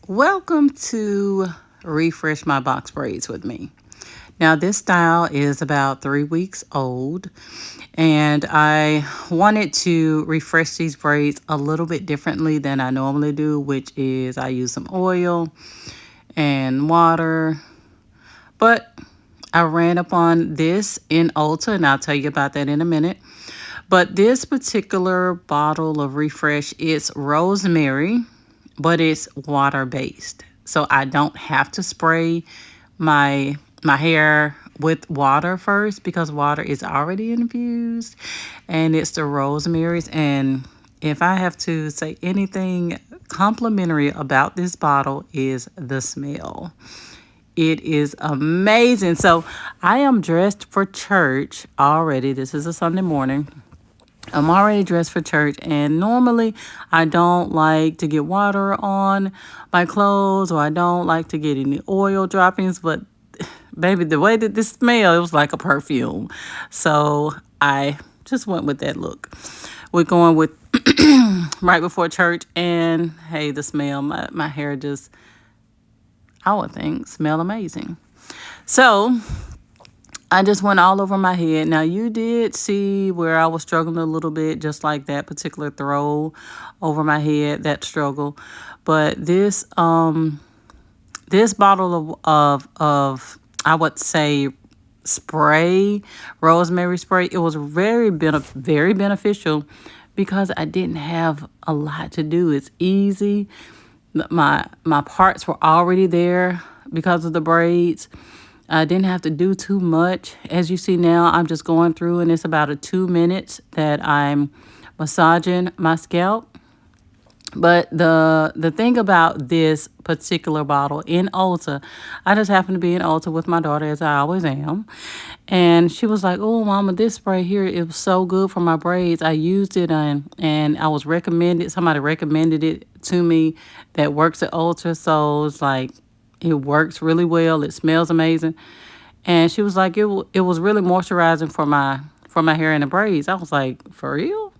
Welcome to Refresh My Box Braids with me. Now, this style is about 3 weeks old, and I wanted to refresh these braids a little bit differently than I normally do, which is I use some oil and water. But I ran upon this in Ulta, and I'll tell you about that in a minute. But this particular bottle of Refresh, it's rosemary, but it's water based. So I don't have to spray my hair with water first because water is already infused, and it's the rosemary's. And if I have to say anything complimentary about this bottle is the smell. It is amazing. So I am dressed for church already. This is a Sunday morning. I'm already dressed for church, and normally I don't like to get water on my clothes, or I don't like to get any oil droppings, but baby, the way that this smelled, it was like a perfume. So I just went with that look. We're going with right before church, and hey, the smell, my hair just, I would think, smell amazing. So I just went all over my head. Now, you did see where I was struggling a little bit, just like that particular throw over my head, that struggle. But this this bottle of I would say spray, rosemary spray, it was very beneficial because I didn't have a lot to do. It's easy. My parts were already there because of the braids. I didn't have to do too much. As you see now, I'm just going through, and it's about 2 minutes that I'm massaging my scalp. But the thing about this particular bottle in Ulta, I just happened to be in Ulta with my daughter, as I always am. And she was like, "Oh, Mama, this spray here, it was so good for my braids. I used it, and I was recommended, somebody recommended it to me that works at Ulta. So it's like, it works really well. It smells amazing." And she was like, it was really moisturizing for my hair and the braids. I was like, "For real?"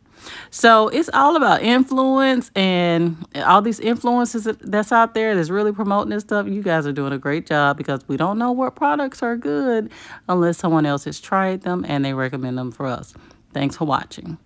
So it's all about influence, and all these influences that's out there that's really promoting this stuff. You guys are doing a great job, because we don't know what products are good unless someone else has tried them and they recommend them for us. Thanks for watching.